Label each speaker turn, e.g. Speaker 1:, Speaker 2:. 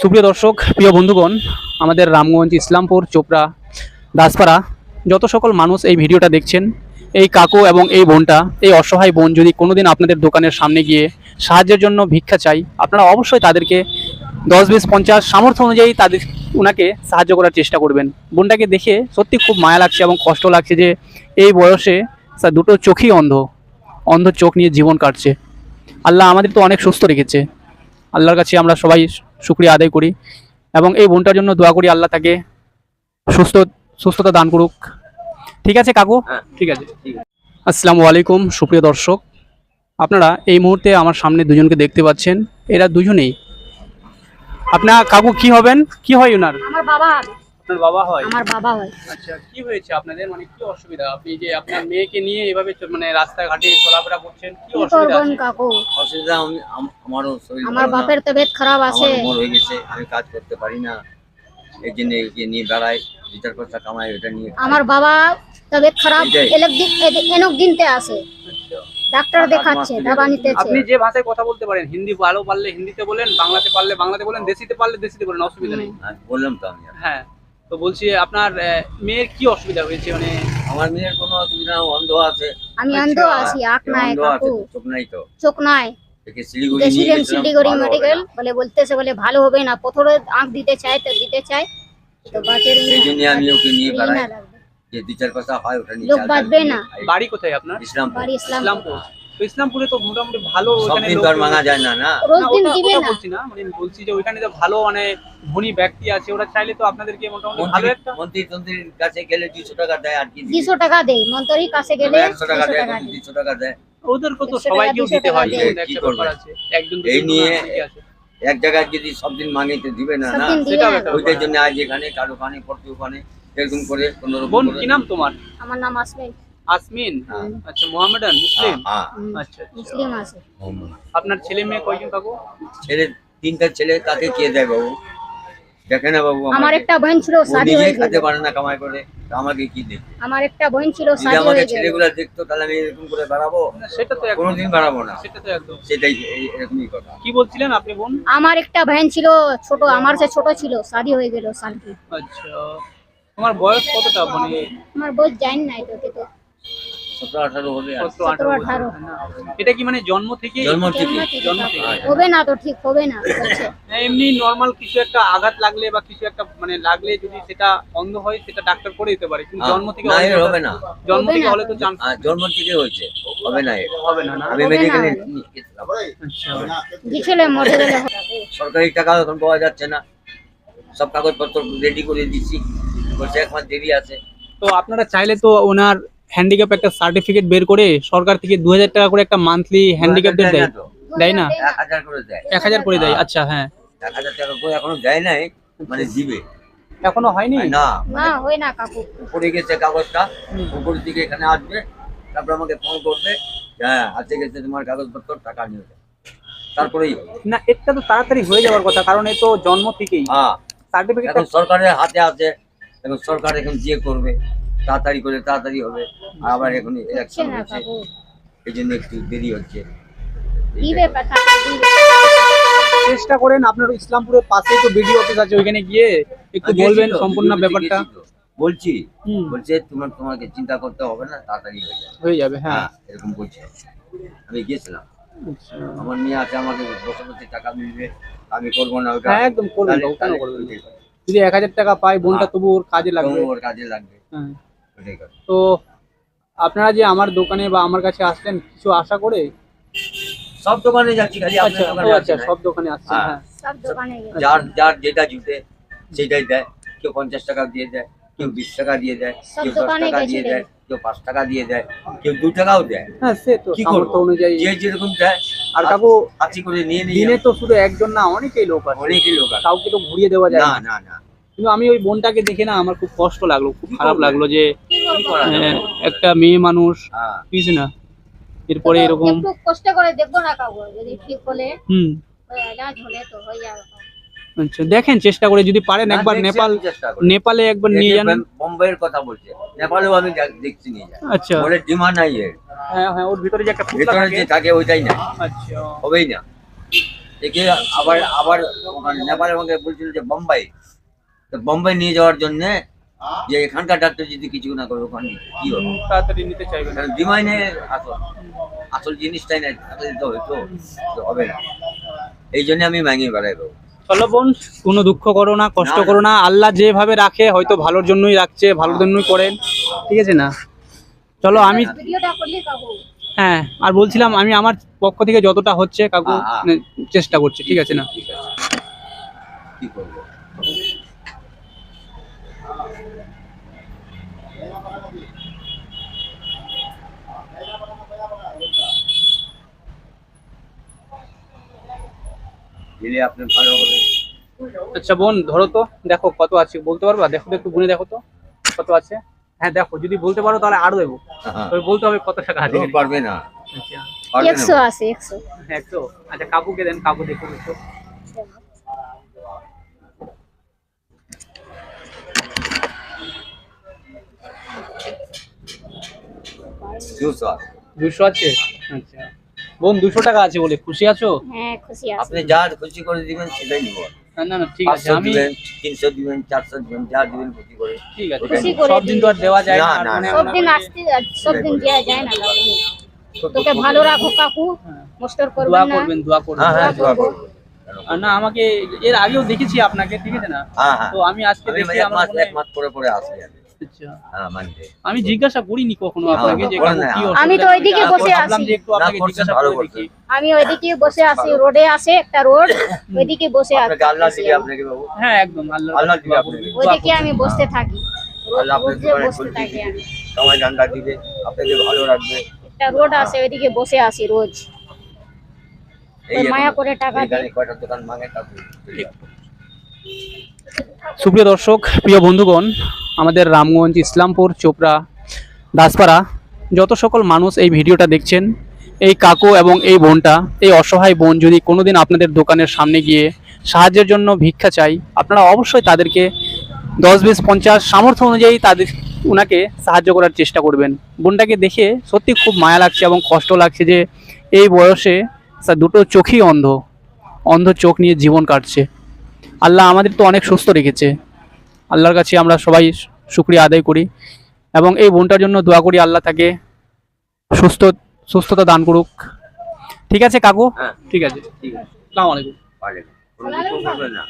Speaker 1: সুপ্রিয় দর্শক, প্রিয় বন্ধুগণ, আমাদের রামগঞ্জ, ইসলামপুর, চোপড়া, দাসপাড়া যত সকল মানুষ এই ভিডিওটা দেখছেন, এই কাকু এবং এই বোনটা, এই অসহায় বোন যদি কোনোদিন আপনাদের দোকানের সামনে গিয়ে সাহায্যের জন্য ভিক্ষা চাই, আপনারা অবশ্যই তাদেরকে 10, 20, 50 সামর্থ্য অনুযায়ী ওনাকে সাহায্য করার চেষ্টা করবেন। বোনটাকে দেখে সত্যি খুব মায়া লাগছে এবং কষ্ট লাগছে যে এই বয়সে দুটো চোখই অন্ধ চোখ নিয়ে জীবন কাটছে। আল্লাহ আমাদের তো অনেক সুস্থ রেখেছে, আল্লাহর কাছে আমরা সবাই শুকরিয়া আদায় করি এবং এই বোনটার জন্য দোয়া করি আল্লাহ তাকে সুস্থতা দান করুক। ঠিক আছে কাকু, ঠিক আছে। আসসালামু আলাইকুম সুপ্রিয় দর্শক, আপনারা এই মুহূর্তে আমার সামনে দুজনকে দেখতে পাচ্ছেন। এরা দুজনেই আপনার কাকু কি হবেন, কি হয় ওনার?
Speaker 2: আমার বাবা।
Speaker 1: আপনার বাবা হয়?
Speaker 2: আমার বাবা হয়।
Speaker 1: আচ্ছা, কি হয়েছে আপনাদের, মানে কি অসুবিধা? আপনি যে আপনার মেয়েকে নিয়ে এভাবে মানে রাস্তাঘাটে চলাফেরা করছেন, কি অসুবিধা আছে?
Speaker 2: কাকু
Speaker 3: অসুবিধা আমারও শরীর
Speaker 2: আমার বাপের তবিয়ত খারাপ আছে,
Speaker 3: আমার উমর হয়ে গেছে, আমি কাজ করতে পারি না, এই জন্য একে নিয়ে বেড়াই, 2-4 পয়সা কামাই, ওটা নিয়ে
Speaker 2: আমার বাবা তবিয়ত খারাপ,
Speaker 3: এটাই।
Speaker 2: এনক দিনতে আসে, ডাক্তার দেখাচ্ছে, দাবা নিতেছে।
Speaker 1: আপনি যে ভাষায় কথা বলতে পারেন, হিন্দি ভালো পারলে হিন্দিতে বলেন, বাংলাতে পারলে বাংলাতে বলেন, দেশিতে পারলে দেশিতে বলেন, অসুবিধা নেই।
Speaker 3: বললাম তো আমি।
Speaker 1: হ্যাঁ, তো বলছি আপনার মেয়ের কি অসুবিধা হয়েছে? মানে
Speaker 3: আমার মেয়ের কোনো অসুবিধা না, অন্ধ আছে।
Speaker 2: আমি অন্ধ আছি, আখ নাই
Speaker 3: অন্ধ আছে,
Speaker 2: কাকু,
Speaker 3: চোখ নাই তো,
Speaker 2: চোখ নাই।
Speaker 3: একে শিলিগুড়ি নিয়ে
Speaker 2: দেশিলেন
Speaker 3: গেছিলাম,
Speaker 2: শিলিগুড়ি
Speaker 3: ভালো হবে
Speaker 2: মেডিকেল
Speaker 3: না।
Speaker 2: বলে বলতেছে, বলে ভালো হবে না, প্রথমে আখ দিতে চায় তো দিতে চায়, তো বাতের
Speaker 3: এই জন্য আমি ওকে নিয়ে বেড়াই, যে 2-4 পয়সা হয় ওটা নিয়ে
Speaker 2: লোক
Speaker 3: চাল
Speaker 2: বাঁচবে
Speaker 3: ডাল
Speaker 2: না।
Speaker 3: খাই।
Speaker 1: বাড়ি কোথায় আপনার?
Speaker 3: ইসলামপুর।
Speaker 2: বাড়ি ইসলামপুর।
Speaker 1: ইসলামপুর। তো ইসলামপুরে তো মোটামুটি ভালো,
Speaker 3: সব
Speaker 1: ওখানে
Speaker 3: দিন
Speaker 1: লোক
Speaker 3: তো আর মাঙা যায় না, না।
Speaker 2: রোজ
Speaker 1: না,
Speaker 2: দিন
Speaker 1: ওটা
Speaker 2: দিবে না।
Speaker 1: বলছি না, মানে বলছি যে ওইখানে তো ভালো মানে ধনী ব্যক্তি আছে, ওরা চাইলে তো আপনাদেরকে মোটামুটি ভালো একটা
Speaker 3: মন্ত্রীর কাছে গেলে 200 টাকা দেয়, আর কি
Speaker 2: 200 টাকা দেয়, মন্ত্রীর কাছে গেলে
Speaker 3: 100 টাকা
Speaker 2: 200
Speaker 3: দেয়,
Speaker 2: টাকা দেয়।
Speaker 3: 200 টাকা দেয়।
Speaker 1: ওদেরকে তো
Speaker 2: 100
Speaker 1: সবাইকেও
Speaker 2: টাকা,
Speaker 1: দিতে হয়,
Speaker 2: 200
Speaker 1: এরকম
Speaker 3: টাকা
Speaker 1: একটা
Speaker 3: কি
Speaker 1: ব্যাপার
Speaker 3: করবে?
Speaker 1: আছে। একজন
Speaker 3: এই
Speaker 1: দুজন
Speaker 3: নিয়ে
Speaker 1: ঠিকই আছে।
Speaker 3: এক জায়গায় যদি সব দিন মাঙিতে দিবে না,
Speaker 2: সব
Speaker 3: না
Speaker 2: দিন দিবে
Speaker 1: সেটাও
Speaker 2: না।
Speaker 1: একটা
Speaker 3: ওইটার জন্য আজ এখানে কারো ওখানে পড়তে ওখানে এরকম করে কোনোরকম
Speaker 1: বোন
Speaker 3: করে।
Speaker 1: কি নাম তোমার?
Speaker 2: আমার নাম আসবে,
Speaker 1: আসমিন।
Speaker 3: হ্যাঁ।
Speaker 1: আচ্ছা, মোহামেডান মুসলিম।
Speaker 3: হ্যাঁ,
Speaker 1: আচ্ছা, আচ্ছা।
Speaker 2: মুসলিম আছে।
Speaker 1: আপনার ছেলে মেয়ে কয়জন কাকু?
Speaker 3: ছেলে 3টা ছেলে, তাকে কে দেয় বাবু? দেখে না বাবু,
Speaker 2: আমার একটা বোন ছিল,
Speaker 3: ও
Speaker 2: শাদী
Speaker 3: নিজে
Speaker 2: হয়ে
Speaker 3: খেতে
Speaker 2: গেল।
Speaker 3: পারে না কামাই করে, তা আমাকে কি দেখবে?
Speaker 2: আমার একটা বোন ছিল,
Speaker 3: যদি
Speaker 2: শাদী
Speaker 3: আমাকে
Speaker 2: হয়ে গেল।
Speaker 3: ছেলেগুলা দেখতো তাহলে আমি এরকম করে বেড়াবো?
Speaker 1: না, সেটা তো একদম,
Speaker 3: কোনোদিন বেড়াবো না,
Speaker 1: সেটা তো একদম।
Speaker 3: সেটাই এরকমই কথা।
Speaker 1: কি বলছিলেন আপনি বোন?
Speaker 2: আমার একটা বোন ছিল ছোট, আমার সে ছোট ছিল, শাদী হয়ে গেল শান্তি।
Speaker 1: আচ্ছা, তোমার বয়স কতটা? মানে
Speaker 2: আমার বয়স জানি নাই তো, কিন্তু
Speaker 3: 17-18 হবে আর।
Speaker 1: 17, 18
Speaker 2: 18
Speaker 1: বছর। না, এটা কি মানে জন্ম থেকে?
Speaker 3: জন্ম থেকে।
Speaker 1: জন্ম থেকে।
Speaker 2: হবে না তো, ঠিক হবে না বলছে।
Speaker 1: এমনি নরমাল কিছু একটা আঘাত লাগলে বা কিছু একটা মানে লাগলে যদি সেটা অন্ধ হয়, সেটা ডাক্তার করে দিতে পারে, কিন্তু জন্ম থেকে
Speaker 3: না,
Speaker 1: হলে
Speaker 3: এর
Speaker 1: তো-
Speaker 3: হবে না।
Speaker 1: জন্ম
Speaker 2: হবে
Speaker 1: থেকে
Speaker 2: না।
Speaker 1: হলে তো চান্স
Speaker 3: জন্ম থেকে হয়েছে, হবে না এর।
Speaker 1: হবে না। না,
Speaker 3: আমি
Speaker 2: হবে
Speaker 3: মেডিকেলে
Speaker 2: না।
Speaker 3: নিয়ে গেছিলাম।
Speaker 1: আচ্ছা।
Speaker 2: গেছিলে মরে গেলে হবে।
Speaker 3: সরকারি টাকা এখন পাওয়া যাচ্ছে না, সব কাগজপত্র রেডি করে দিচ্ছি, বলছে 1 মাস দেরি আছে।
Speaker 1: তো আপনারা চাইলে তো ওনার হ্যান্ডিক্যাপ একটা সার্টিফিকেট বের করে সরকার থেকে 2000 টাকা করে একটা মান্থলি হ্যান্ডিক্যাপদের দেয়,
Speaker 3: তো,
Speaker 1: দেয় না?
Speaker 3: 1000 করে দেয়।
Speaker 1: 1000 করে দেয়। আচ্ছা, হ্যাঁ।
Speaker 3: 1000 টাকা করে এখনো দেয় নাই, মানে দিবে
Speaker 1: এখনো হয়নি?
Speaker 3: না,
Speaker 2: না হয় না কাকু।
Speaker 3: পড়ে গেছে কাগজটা, উপর দিকে এখানে আসবে, তারপর আমাকে ফোন করবে, হ্যাঁ আছে গেছে তোমার কাগজপত্র, টাকা নিয়ে যাবে, তারপরেই হবে।
Speaker 1: না, এটা তো তাড়াতাড়ি হয়ে যাওয়ার কথা, কারণ এ তো জন্ম থেকেই
Speaker 3: হ্যাঁ,
Speaker 1: সার্টিফিকেট।
Speaker 3: এখন সরকারের হাতে আছে, এখন সরকার এখন যে করবে তাড়াতাড়ি করে তাড়াতাড়ি হবে। আর আবার এখন
Speaker 2: হচ্ছে
Speaker 3: ইলেকশন
Speaker 2: না
Speaker 3: হচ্ছে,
Speaker 2: কাকু,
Speaker 3: এই জন্য একটু দেরি হচ্ছে।
Speaker 2: দিবে টাকা দিবে।
Speaker 1: চেষ্টা করেন, আপনার ইসলামপুরের পাশেই তো বিডিও অফিস আছে, ওইখানে গিয়ে একটু
Speaker 3: আমি
Speaker 1: বলবেন
Speaker 3: গেছি তো,
Speaker 1: সম্পূর্ণ
Speaker 3: ভিডিও করতে
Speaker 1: ব্যাপারটা।
Speaker 3: গেছি তো, বলছি
Speaker 1: হুম,
Speaker 3: বলছে তোমাকে চিন্তা করতে হবে না, তাড়াতাড়ি হয়ে যাবে।
Speaker 1: হয়ে যাবে। হ্যাঁ।
Speaker 3: হ্যাঁ, এরকম বলছে। আমি গেছিলাম,
Speaker 1: আচ্ছা।
Speaker 3: আমার মেয়ে আছে, আমাকে বসে বসে টাকা মিলবে, আমি করবো না ওটা।
Speaker 1: হ্যাঁ, একদম করবেন,
Speaker 3: তাহলে-
Speaker 1: কেন
Speaker 3: তাহলে
Speaker 1: করবেন না?
Speaker 3: ওইটাই কথা।
Speaker 1: যদি 1000 টাকা পায় বোনটা,
Speaker 3: হ্যাঁ।
Speaker 1: তবু ওর কাজে লাগবে।
Speaker 3: তবু ওর কাজে লাগবে,
Speaker 1: হ্যাঁ।
Speaker 3: ওইটাই কথা।
Speaker 1: তো আপনারা যে আমার দোকানে বা আমার কাছে আসলেন কিছু আশা করে?
Speaker 3: সব দোকানে যাচ্ছি, খালি
Speaker 1: আচ্ছা,
Speaker 3: আপনার দোকানে
Speaker 1: ও
Speaker 3: যাচ্ছি
Speaker 1: আচ্ছা,
Speaker 3: না।
Speaker 1: সব দোকানে আসছেন।
Speaker 3: হ্যাঁ।
Speaker 1: হ্যাঁ।
Speaker 2: সব দোকানে গেছে।
Speaker 3: যার যেটা জুটে সেটাই দেয়, কেউ 50 টাকা দিয়ে দেয়, কেউ 20 টাকা দিয়ে দেয়,
Speaker 2: সব
Speaker 3: কেউ 10
Speaker 2: দোকানে
Speaker 3: টাকা দিয়ে
Speaker 2: গেছিলে।
Speaker 3: দেয়, কেউ 5 টাকা দিয়ে দেয়, কেউ 2 টাকাও দেয়।
Speaker 1: হ্যাঁ, সে তো
Speaker 3: কি
Speaker 1: সামর্থ্য
Speaker 3: করবো,
Speaker 1: অনুযায়ী।
Speaker 3: যে যেরকম দেয়।
Speaker 1: আর কাকু,
Speaker 3: হাসি করে নিয়ে নিয়ে
Speaker 1: দিনে তো শুধু একজন না, অনেকেই লোক আছে,
Speaker 3: অনেকই লোক আছে।
Speaker 1: কাউকে তো ঘুরিয়ে দেওয়া যায়
Speaker 3: না
Speaker 1: না।
Speaker 3: না না,
Speaker 1: কিন্তু আমি ওই বোনটাকে দেখে না আমার খুব কষ্ট লাগলো, খুব
Speaker 3: কি
Speaker 1: খারাপ
Speaker 3: করবে?
Speaker 1: লাগলো যে
Speaker 2: কি করবো?
Speaker 3: করা যাবে?
Speaker 1: একটা মেয়ে মানুষ,
Speaker 3: হ্যাঁ,
Speaker 1: বুঝছি না, এরপরে এরকম।
Speaker 2: একটু কষ্ট করে দেখবো না কাকু, যদি ঠিক হলে
Speaker 1: হুম।
Speaker 2: এলাজ হলে তো হয়ে যাবে।
Speaker 1: আচ্ছা, দেখেন চেষ্টা করে, যদি পারেন
Speaker 3: না,
Speaker 1: একবার
Speaker 3: দেখছি
Speaker 1: নেপাল,
Speaker 3: আমি চেষ্টা করি।
Speaker 1: নেপালে একবার নিয়ে যান।
Speaker 3: বোম্বাইয়ের কথা বলছে, নেপালেও আমি দেখছি নিয়ে যাই।
Speaker 1: আচ্ছা।
Speaker 3: বলে ডিমান্ড নাই এর,
Speaker 1: হ্যাঁ হ্যাঁ, ওর ভিতরে যে একটা পুতলা
Speaker 3: ভেতরে
Speaker 1: থাকে।
Speaker 3: যে থাকে ওইটাই না,
Speaker 1: আচ্ছা।
Speaker 3: হবেই না। একে আবার আবার ওখানে নেপালে আমাকে বলছিল যে বোম্বাই, তো বোম্বাই নিয়ে যাওয়ার জন্য, যে এখানকার ডাক্তার যদি কিছু না করে ওখানে কি হবে,
Speaker 1: তাড়াতাড়ি নিতে চাইবে না।
Speaker 3: কারণ বিমাই নেই, আসল আসল জিনিসটাই নেই, আসলে তো হয়তো তো হবে না, এই জন্য আমি মাইনে বেড়াইবো।
Speaker 1: চলো বোন, কোনো দুঃখ করো না, কষ্ট করো না, আল্লাহ যেভাবে রাখে হয়তো ভালোর জন্যই রাখছে, ভালোর জন্যই করেন, ঠিক আছে না? চলো আমি,
Speaker 2: ভিডিওটা করলে কাকু
Speaker 1: হ্যাঁ আর বলছিলাম আমি আমার পক্ষ থেকে যতটা হচ্ছে কাকু
Speaker 3: হ্যাঁ।
Speaker 1: মানে চেষ্টা করছি, ঠিক আছে না?
Speaker 3: ঠিক আছে, কি করবো? দিলে আপনি ভালো হবে।
Speaker 1: আচ্ছা বোন ধরো তো, দেখো কত আছে বলতে পারবা? দেখো তো, একটু গুনে দেখো তো কত আছে। হ্যাঁ দেখো, যদি বলতে পারো তাহলে আরো দেবো,
Speaker 3: হ্যাঁ,
Speaker 1: তবে বলতে হবে কত টাকা আছে।
Speaker 3: ও পারবে না,
Speaker 1: আচ্ছা
Speaker 3: পারবে না।
Speaker 2: 100 আছে 100।
Speaker 1: হ্যাঁ তো আচ্ছা, কাকুকে দেন, কাকু দেখুন একটু।
Speaker 3: দুশো আছে।
Speaker 1: 200 আছে? আচ্ছা বোন 200 টাকা আছে বলে খুশি আছো?
Speaker 2: হ্যাঁ খুশি আছি।
Speaker 3: আপনি যা খুশি করে দিবেন সেটাই নিব।
Speaker 1: না না না, ঠিক আছে
Speaker 3: 500
Speaker 1: আমি,
Speaker 3: দিবেন, 300 দিবেন, 400 দিবেন, যা দিবেন খুশি করে।
Speaker 1: ঠিক আছে
Speaker 2: খুশি করে
Speaker 1: সব দিন তো আর দেওয়া যায় না,
Speaker 3: না,
Speaker 1: আর
Speaker 3: না,
Speaker 1: মানে
Speaker 3: না।
Speaker 2: সব
Speaker 1: আমরা
Speaker 2: দিন
Speaker 1: বলি-
Speaker 2: আসতে, সব দিন দেওয়া যায় না কাকু।
Speaker 3: খুব
Speaker 2: তোকে
Speaker 3: খুব
Speaker 2: ভালো রাখো কাকু,
Speaker 1: হ্যাঁ।
Speaker 2: মস্তর
Speaker 1: দোয়া
Speaker 2: করবেন না।
Speaker 1: করবেন, দোয়া করবেন।
Speaker 3: হ্যাঁ হ্যাঁ,
Speaker 2: দোয়া
Speaker 3: দোয়া
Speaker 2: করবো।
Speaker 3: করবো।
Speaker 1: আর না আমাকে এর আগেও দেখেছি আপনাকে, ঠিক আছে না?
Speaker 3: হ্যাঁ হ্যাঁ,
Speaker 1: তো আমি আজকে
Speaker 3: আমি
Speaker 1: দেখি
Speaker 3: এক
Speaker 1: আমার
Speaker 3: মাস
Speaker 1: মনে
Speaker 3: এক মাস পরে পরে আসি আমি।
Speaker 1: আচ্ছা
Speaker 3: হ্যাঁ মানতে।
Speaker 1: আমি জিজ্ঞাসা করিনি কখনো আপনাকে যে
Speaker 3: করেন
Speaker 1: কাকু
Speaker 3: না।
Speaker 1: কি
Speaker 2: আমি তো
Speaker 1: অসুবিধা
Speaker 2: ওইদিকে
Speaker 1: হয়েছে।
Speaker 2: বসে
Speaker 1: ভাবলাম
Speaker 2: আছি।
Speaker 1: যে একটু আপনাকে
Speaker 3: না, করছেন,
Speaker 1: জিজ্ঞাসা
Speaker 3: ভালো
Speaker 1: করে দেখি।
Speaker 3: করছেন।
Speaker 2: আমি ওইদিকে বসে আছি, রোডে আছে একটা রোড, ওইদিকে বসে আছি।
Speaker 3: আপনাকে আল্লাহ দিবে আপনাকে বাবু।
Speaker 1: হ্যাঁ একদম, আল্লাহ
Speaker 3: আল্লাহ দিবে
Speaker 1: দোয়া
Speaker 3: আপনাকে।
Speaker 1: করবেন, দোয়া
Speaker 2: ওইদিকে
Speaker 1: করবেন।
Speaker 2: আমি বসতে থাকি,
Speaker 3: আল্লাহ আপনাকে
Speaker 2: রোজে
Speaker 3: জীবনে
Speaker 2: বসতে
Speaker 3: খুশি
Speaker 2: থাকি
Speaker 3: দিবে,
Speaker 2: আমি।
Speaker 3: সময় জানলা দিবে, আপনাকে ভালো রাখবে।
Speaker 2: একটা রোড আছে, ওইদিকে বসে আছি রোজ।
Speaker 3: এই
Speaker 2: ওই মায়া
Speaker 3: এখন
Speaker 2: করে টাকা
Speaker 3: এখানে
Speaker 2: দেয়।
Speaker 3: কয়টা দোকান ভাঙে কাকু।
Speaker 1: সুপ্রিয় দর্শক, প্রিয় বন্ধুগণ, আমাদের রামগঞ্জ, ইসলামপুর, চোপড়া, দাসপাড়া যত সকল মানুষ এই ভিডিওটা দেখছেন, এই কাকু এবং এই বোনটা, এই অসহায় বোন যদি কোনোদিন আপনাদের দোকানের সামনে গিয়ে সাহায্যের জন্য ভিক্ষা চাই, আপনারা অবশ্যই তাদেরকে 10, 20, 50 সামর্থ্য অনুযায়ী তাদের ওনাকে সাহায্য করার চেষ্টা করবেন। বোনটাকে দেখে সত্যি খুব মায়া লাগছে এবং কষ্ট লাগছে যে এই বয়সে তার দুটো চোখই অন্ধ, অন্ধ চোখ নিয়ে জীবন কাটছে। আল্লাহ আমাদের তো অনেক সুস্থ রেখেছে, আল্লাহর কাছে আমরা সবাই শুকরিয়া আদায় করি এবং এই বোনটার জন্য দোয়া করি আল্লাহ তাকে সুস্থতা দান করুক। ঠিক আছে কাকু,
Speaker 3: হ্যাঁ
Speaker 1: ঠিক আছে,
Speaker 3: ঠিক আছে,
Speaker 1: আসসালামু আলাইকুম।
Speaker 3: পারলে কোনো কিছু করবে না।